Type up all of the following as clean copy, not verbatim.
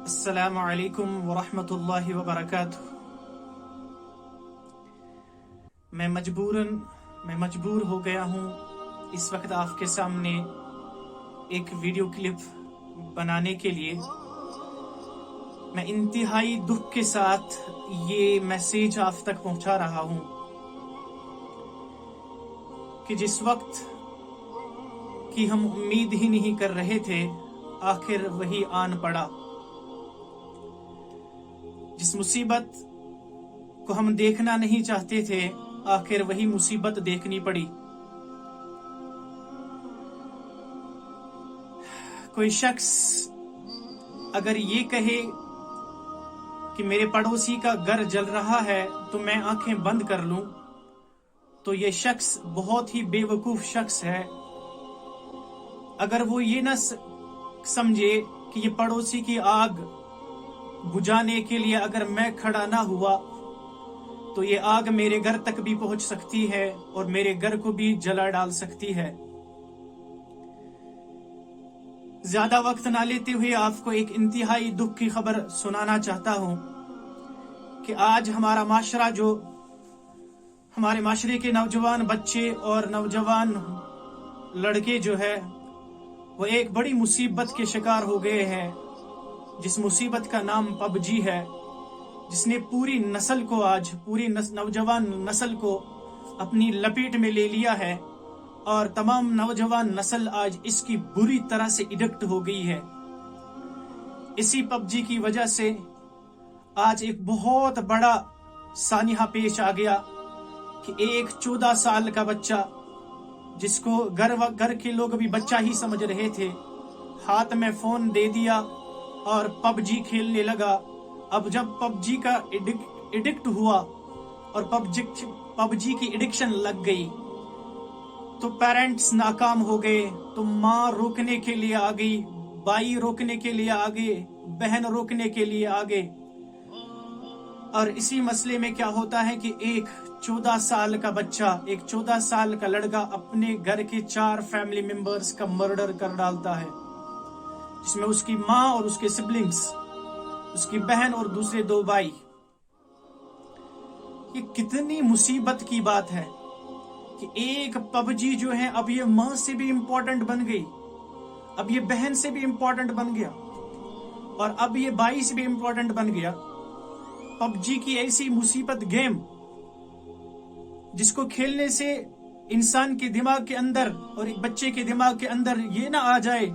السلام علیکم ورحمۃ اللہ وبرکاتہ۔ میں مجبور ہو گیا ہوں اس وقت آپ کے سامنے ایک ویڈیو کلپ بنانے کے لیے۔ میں انتہائی دکھ کے ساتھ یہ میسیج آپ تک پہنچا رہا ہوں کہ جس وقت کی ہم امید ہی نہیں کر رہے تھے، آخر وہی آن پڑا۔ جس مصیبت کو ہم دیکھنا نہیں چاہتے تھے، آخر وہی مصیبت دیکھنی پڑی۔ کوئی شخص اگر یہ کہے کہ میرے پڑوسی کا گھر جل رہا ہے تو میں آنکھیں بند کر لوں، تو یہ شخص بہت ہی بے وقوف شخص ہے۔ اگر وہ یہ نہ سمجھے کہ یہ پڑوسی کی آگ بجھانے کے لیے اگر میں کھڑا نہ ہوا تو یہ آگ میرے گھر تک بھی پہنچ سکتی ہے اور میرے گھر کو بھی جلا ڈال سکتی ہے۔ زیادہ وقت نہ لیتے ہوئے آپ کو ایک انتہائی دکھ کی خبر سنانا چاہتا ہوں کہ آج ہمارا معاشرہ، جو ہمارے معاشرے کے نوجوان بچے اور نوجوان لڑکے جو ہے، وہ ایک بڑی مصیبت کے شکار ہو گئے ہیں، جس مصیبت کا نام پب جی ہے، جس نے پوری نسل کو، آج پوری نوجوان نسل کو اپنی لپیٹ میں لے لیا ہے، اور تمام نوجوان نسل آج اس کی بری طرح سے ایڈکٹ ہو گئی ہے۔ اسی پب جی کی وجہ سے آج ایک بہت بڑا سانحہ پیش آ گیا کہ ایک 14 سال کا بچہ، جس کو گھر کے لوگ بھی بچہ ہی سمجھ رہے تھے، ہاتھ میں فون دے دیا اور پب جی کھیلنے لگا۔ اب جب پب جی کا ایڈکٹ ہوا اور پب جی کی ایڈکشن لگ گئی تو پیرنٹس ناکام ہو گئے، تو ماں روکنے کے لیے آ گئی، بھائی روکنے کے لیے آ گئے، بہن روکنے کے لیے آ گئے۔ اور اسی مسئلے میں کیا ہوتا ہے کہ ایک 14 سال کا بچہ، ایک 14 سال کا لڑکا اپنے گھر کے 4 فیملی ممبرز کا مرڈر کر ڈالتا ہے، جس میں اس کی ماں اور اس کے سبلنگز، اس کی بہن اور دوسرے 2 بھائی۔ یہ کتنی مصیبت کی بات ہے کہ ایک پب جی جو ہے اب یہ ماں سے بھی امپورٹنٹ بن گئی، اب یہ بہن سے بھی امپورٹنٹ بن گیا، اور اب یہ بھائی سے بھی امپورٹنٹ بن گیا۔ پب جی کی ایسی مصیبت گیم جس کو کھیلنے سے انسان کے دماغ کے اندر اور ایک بچے کے دماغ کے اندر یہ نہ آ جائے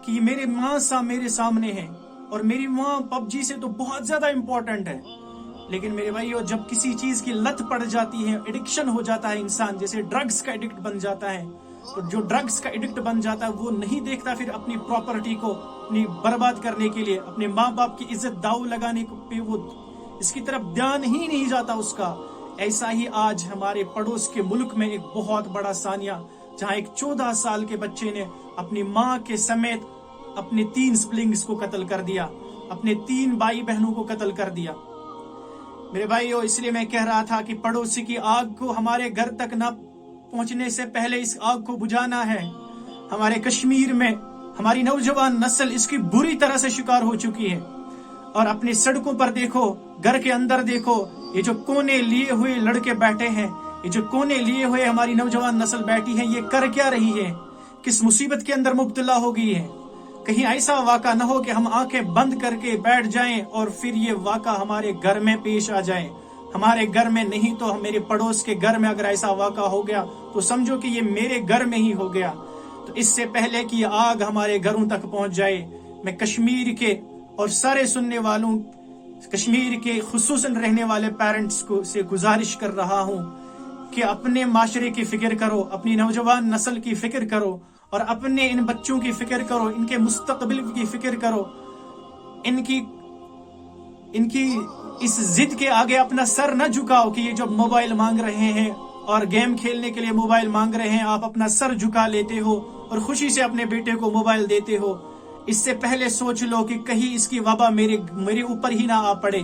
کہ یہ میرے ماں میرے سامنے ہے اور میری ماں پب جی سے تو بہت زیادہ امپورٹنٹ ہے۔ لیکن میرے بھائیو، جب کسی چیز کی لت پڑ جاتی ہے، ایڈکشن ہو جاتا ہے انسان، جیسے ڈرگز کا ایڈکٹ بن جاتا ہے، تو جو ڈرگز کا ایڈکٹ بن جاتا ہے وہ نہیں دیکھتا پھر اپنی پراپرٹی کو اپنی برباد کرنے کے لیے، اپنے ماں باپ کی عزت داؤ لگانے پہ وہ اس کی طرف دھیان ہی نہیں جاتا اس کا۔ ایسا ہی آج ہمارے پڑوس کے ملک میں ایک بہت بڑا سانحہ، جہاں ایک 14 سال کے بچے نے اپنی ماں کے سمیت اپنے 3 سبلنگز کو قتل کر دیا، اپنے 3 بھائی بہنوں کو قتل کر دیا۔ میرے بھائیو، اس لیے میں کہہ رہا تھا کہ پڑوسی کی آگ کو ہمارے گھر تک نہ پہنچنے سے پہلے اس آگ کو بجھانا ہے۔ ہمارے کشمیر میں ہماری نوجوان نسل اس کی بری طرح سے شکار ہو چکی ہے، اور اپنی سڑکوں پر دیکھو، گھر کے اندر دیکھو، یہ جو کونے لیے ہوئے لڑکے بیٹھے ہیں، یہ جو کونے لیے ہوئے ہماری نوجوان نسل بیٹھی ہے، یہ کر کیا رہی ہے؟ کس مصیبت کے اندر مبتلا ہو گئی ہے؟ کہیں ایسا واقعہ نہ ہو کہ ہم آنکھیں بند کر کے بیٹھ جائیں اور پھر یہ واقعہ ہمارے گھر میں پیش آ جائے۔ ہمارے گھر میں نہیں تو میرے پڑوس کے گھر میں اگر ایسا واقعہ ہو گیا تو سمجھو کہ یہ میرے گھر میں ہی ہو گیا۔ تو اس سے پہلے کہ یہ آگ ہمارے گھروں تک پہنچ جائے، میں کشمیر کے اور سارے سننے والوں، کشمیر کے خصوصاً رہنے والے پیرنٹس کو سے گزارش کر رہا ہوں کہ اپنے معاشرے کی فکر کرو، اپنی نوجوان نسل کی فکر کرو، اور اپنے ان بچوں کی فکر کرو، ان کے مستقبل کی فکر کرو۔ ان کی اس ضد کے آگے اپنا سر نہ جھکاؤ کہ یہ جو موبائل مانگ رہے ہیں اور گیم کھیلنے کے لیے موبائل مانگ رہے ہیں، آپ اپنا سر جھکا لیتے ہو اور خوشی سے اپنے بیٹے کو موبائل دیتے ہو۔ اس سے پہلے سوچ لو کہ کہیں اس کی وبا میرے اوپر ہی نہ آ پڑے۔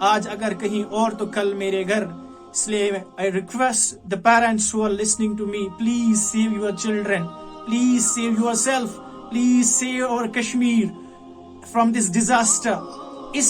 آج اگر کہیں اور تو کل میرے گھر۔ اس لیے I request the parents who are listening to me, please save your children, please save yourself, please save our Kashmir. from this disaster. Us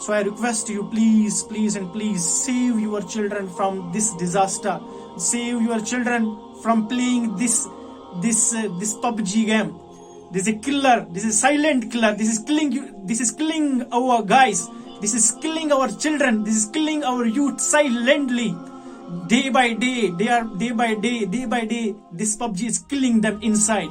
So I request you, please and please save your children from this disaster. Save your children from playing this PUBG game. This is a killer. This is a silent killer. This is killing you. This is killing our guys. This is killing our children. This is killing our youth silently. Day by day, day by day, this PUBG is killing them inside.